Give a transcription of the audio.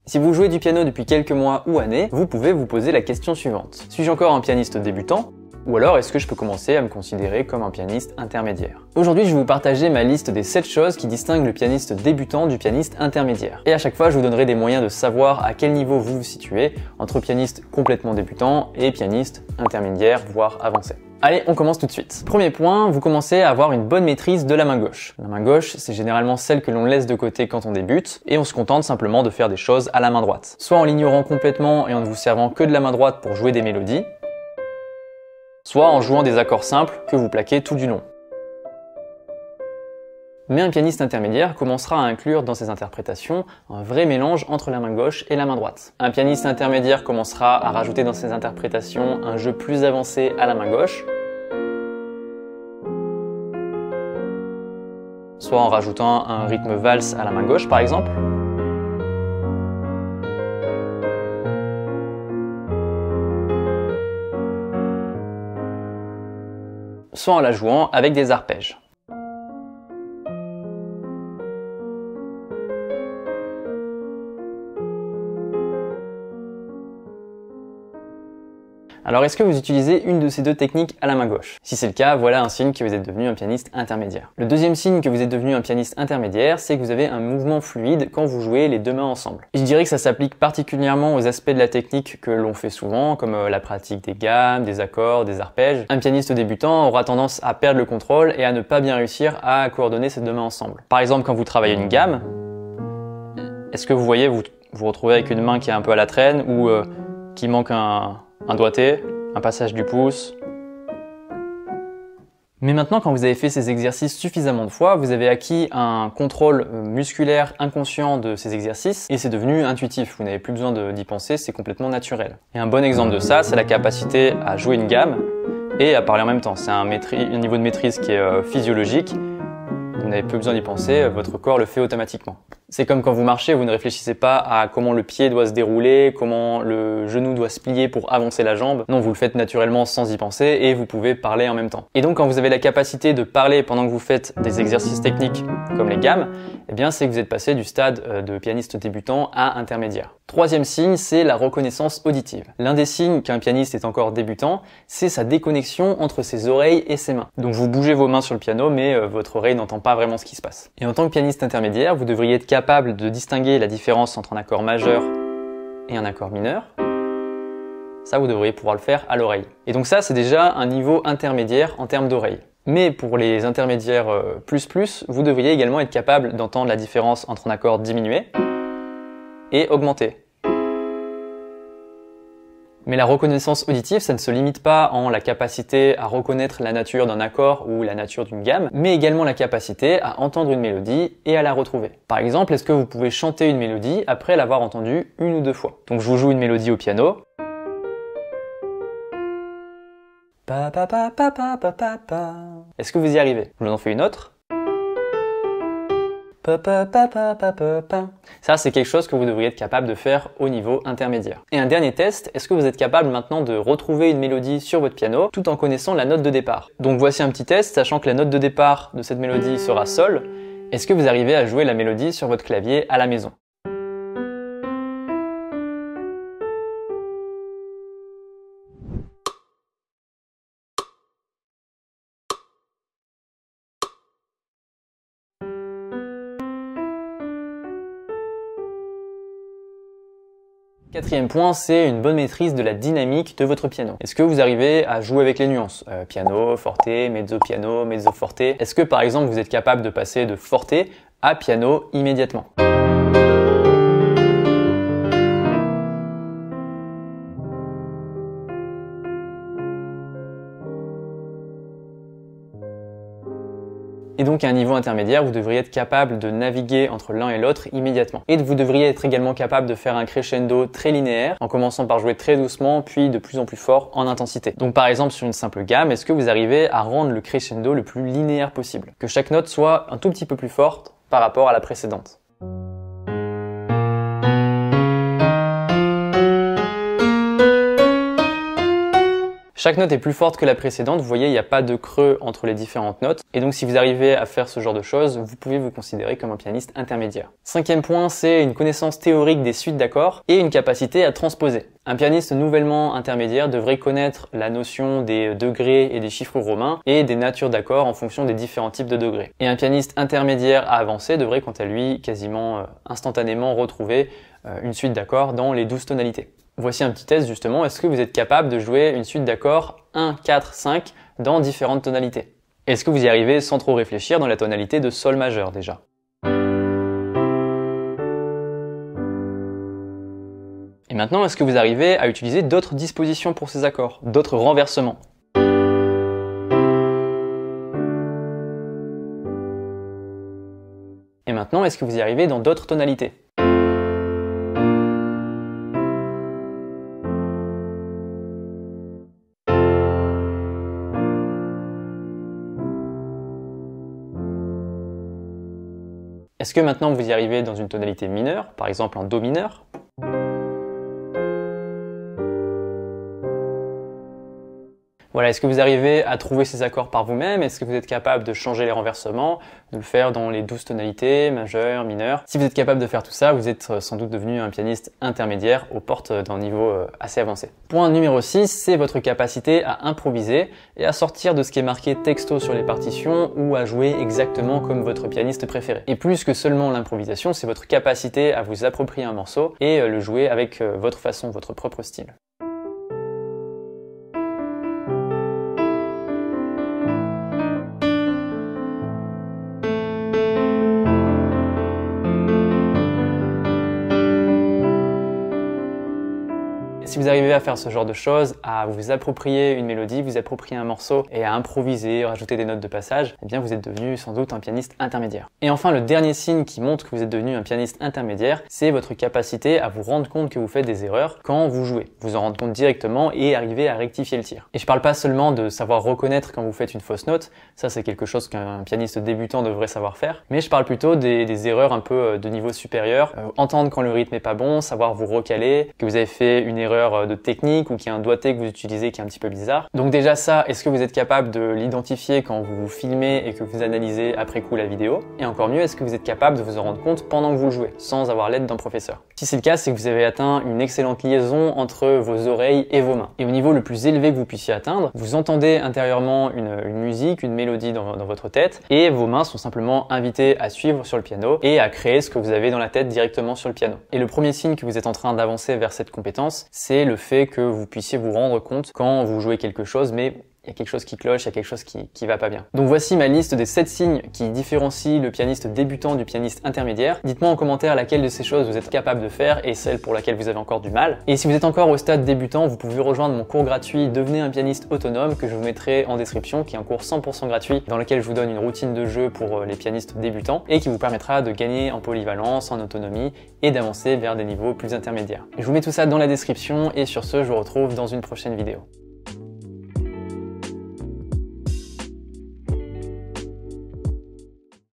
Si vous jouez du piano depuis quelques mois ou années, vous pouvez vous poser la question suivante. Suis-je encore un pianiste débutant? Ou alors est-ce que je peux commencer à me considérer comme un pianiste intermédiaire? Aujourd'hui, je vais vous partager ma liste des 7 choses qui distinguent le pianiste débutant du pianiste intermédiaire. Et à chaque fois, je vous donnerai des moyens de savoir à quel niveau vous vous situez entre pianiste complètement débutant et pianiste intermédiaire, voire avancé. Allez, on commence tout de suite. Premier point, vous commencez à avoir une bonne maîtrise de la main gauche. La main gauche, c'est généralement celle que l'on laisse de côté quand on débute, et on se contente simplement de faire des choses à la main droite. Soit en l'ignorant complètement et en ne vous servant que de la main droite pour jouer des mélodies, soit en jouant des accords simples que vous plaquez tout du long. Mais un pianiste intermédiaire commencera à inclure dans ses interprétations un vrai mélange entre la main gauche et la main droite. Un pianiste intermédiaire commencera à rajouter dans ses interprétations un jeu plus avancé à la main gauche, soit en rajoutant un rythme valse à la main gauche par exemple, soit en la jouant avec des arpèges. Alors est-ce que vous utilisez une de ces deux techniques à la main gauche? Si c'est le cas, voilà un signe que vous êtes devenu un pianiste intermédiaire. Le deuxième signe que vous êtes devenu un pianiste intermédiaire, c'est que vous avez un mouvement fluide quand vous jouez les deux mains ensemble. Et je dirais que ça s'applique particulièrement aux aspects de la technique que l'on fait souvent, comme la pratique des gammes, des accords, des arpèges. Un pianiste débutant aura tendance à perdre le contrôle et à ne pas bien réussir à coordonner ces deux mains ensemble. Par exemple, quand vous travaillez une gamme, est-ce que vous voyez vous retrouvez avec une main qui est un peu à la traîne ou qui manque un doigté, un passage du pouce. Mais maintenant, quand vous avez fait ces exercices suffisamment de fois, vous avez acquis un contrôle musculaire inconscient de ces exercices et c'est devenu intuitif. Vous n'avez plus besoin d'y penser, c'est complètement naturel. Et un bon exemple de ça, c'est la capacité à jouer une gamme et à parler en même temps. C'est un niveau de maîtrise qui est physiologique. Vous n'avez plus besoin d'y penser, votre corps le fait automatiquement. C'est comme quand vous marchez, vous ne réfléchissez pas à comment le pied doit se dérouler, comment le genou doit se plier pour avancer la jambe. Non, vous le faites naturellement sans y penser et vous pouvez parler en même temps. Et donc quand vous avez la capacité de parler pendant que vous faites des exercices techniques comme les gammes, eh bien c'est que vous êtes passé du stade de pianiste débutant à intermédiaire. Troisième signe, c'est la reconnaissance auditive. L'un des signes qu'un pianiste est encore débutant, c'est sa déconnexion entre ses oreilles et ses mains. Donc vous bougez vos mains sur le piano, mais votre oreille n'entend pas vraiment ce qui se passe. Et en tant que pianiste intermédiaire, vous devriez être capable de distinguer la différence entre un accord majeur et un accord mineur. Ça, vous devriez pouvoir le faire à l'oreille. Et donc ça, c'est déjà un niveau intermédiaire en termes d'oreille. Mais pour les intermédiaires vous devriez également être capable d'entendre la différence entre un accord diminué et augmenté. Mais la reconnaissance auditive, ça ne se limite pas en la capacité à reconnaître la nature d'un accord ou la nature d'une gamme, mais également la capacité à entendre une mélodie et à la retrouver. Par exemple, est-ce que vous pouvez chanter une mélodie après l'avoir entendue une ou deux fois? Donc je vous joue une mélodie au piano. Pa pa pa pa pa pa pa pa. Est-ce que vous y arrivez? Je vous en fais une autre. Pa pa pa pa pa pa pa. Ça, c'est quelque chose que vous devriez être capable de faire au niveau intermédiaire. Et un dernier test, est-ce que vous êtes capable maintenant de retrouver une mélodie sur votre piano tout en connaissant la note de départ? Donc voici un petit test, sachant que la note de départ de cette mélodie sera Sol. Est-ce que vous arrivez à jouer la mélodie sur votre clavier à la maison? Quatrième point, c'est une bonne maîtrise de la dynamique de votre piano. Est-ce que vous arrivez à jouer avec les nuances? Piano, forte, mezzo piano, mezzo forte. Est-ce que par exemple vous êtes capable de passer de forte à piano immédiatement? Et donc à un niveau intermédiaire, vous devriez être capable de naviguer entre l'un et l'autre immédiatement. Et vous devriez être également capable de faire un crescendo très linéaire, en commençant par jouer très doucement, puis de plus en plus fort en intensité. Donc par exemple sur une simple gamme, est-ce que vous arrivez à rendre le crescendo le plus linéaire possible? Que chaque note soit un tout petit peu plus forte par rapport à la précédente. Chaque note est plus forte que la précédente, vous voyez, il n'y a pas de creux entre les différentes notes. Et donc si vous arrivez à faire ce genre de choses, vous pouvez vous considérer comme un pianiste intermédiaire. Cinquième point, c'est une connaissance théorique des suites d'accords et une capacité à transposer. Un pianiste nouvellement intermédiaire devrait connaître la notion des degrés et des chiffres romains et des natures d'accords en fonction des différents types de degrés. Et un pianiste intermédiaire à avancé devrait quant à lui quasiment instantanément retrouver une suite d'accords dans les 12 tonalités. Voici un petit test justement, est-ce que vous êtes capable de jouer une suite d'accords 1, 4, 5 dans différentes tonalités? Est-ce que vous y arrivez sans trop réfléchir dans la tonalité de Sol majeur déjà? Et maintenant, est-ce que vous arrivez à utiliser d'autres dispositions pour ces accords, d'autres renversements? Et maintenant, est-ce que vous y arrivez dans d'autres tonalités? Est-ce que maintenant vous y arrivez dans une tonalité mineure, par exemple en Do mineur? Voilà, est-ce que vous arrivez à trouver ces accords par vous-même? Est-ce que vous êtes capable de changer les renversements, de le faire dans les 12 tonalités, majeur, mineur? Si vous êtes capable de faire tout ça, vous êtes sans doute devenu un pianiste intermédiaire aux portes d'un niveau assez avancé. Point numéro 6, c'est votre capacité à improviser et à sortir de ce qui est marqué texto sur les partitions ou à jouer exactement comme votre pianiste préféré. Et plus que seulement l'improvisation, c'est votre capacité à vous approprier un morceau et le jouer avec votre façon, votre propre style. Si vous arrivez à faire ce genre de choses, à vous approprier une mélodie, vous approprier un morceau et à improviser, rajouter des notes de passage, eh bien vous êtes devenu sans doute un pianiste intermédiaire. Et enfin, le dernier signe qui montre que vous êtes devenu un pianiste intermédiaire, c'est votre capacité à vous rendre compte que vous faites des erreurs quand vous jouez. Vous en rendre compte directement et arriver à rectifier le tir. Et je parle pas seulement de savoir reconnaître quand vous faites une fausse note, ça c'est quelque chose qu'un pianiste débutant devrait savoir faire, mais je parle plutôt des erreurs un peu de niveau supérieur, entendre quand le rythme est pas bon, savoir vous recaler, que vous avez fait une erreur de technique ou qu'il y a un doigté que vous utilisez qui est un petit peu bizarre. Donc déjà ça, est-ce que vous êtes capable de l'identifier quand vous vous filmez et que vous analysez après coup la vidéo? Et encore mieux, est-ce que vous êtes capable de vous en rendre compte pendant que vous le jouez, sans avoir l'aide d'un professeur? Si c'est le cas, c'est que vous avez atteint une excellente liaison entre vos oreilles et vos mains. Et au niveau le plus élevé que vous puissiez atteindre, vous entendez intérieurement une musique, une mélodie dans votre tête et vos mains sont simplement invitées à suivre sur le piano et à créer ce que vous avez dans la tête directement sur le piano. Et le premier signe que vous êtes en train d'avancer vers cette compétence, c'est le fait que vous puissiez vous rendre compte quand vous jouez quelque chose, mais il y a quelque chose qui cloche, il y a quelque chose qui va pas bien. Donc voici ma liste des 7 signes qui différencient le pianiste débutant du pianiste intermédiaire. Dites-moi en commentaire laquelle de ces choses vous êtes capable de faire et celle pour laquelle vous avez encore du mal. Et si vous êtes encore au stade débutant, vous pouvez rejoindre mon cours gratuit Devenez un pianiste autonome que je vous mettrai en description, qui est un cours 100% gratuit dans lequel je vous donne une routine de jeu pour les pianistes débutants et qui vous permettra de gagner en polyvalence, en autonomie et d'avancer vers des niveaux plus intermédiaires. Je vous mets tout ça dans la description et sur ce, je vous retrouve dans une prochaine vidéo.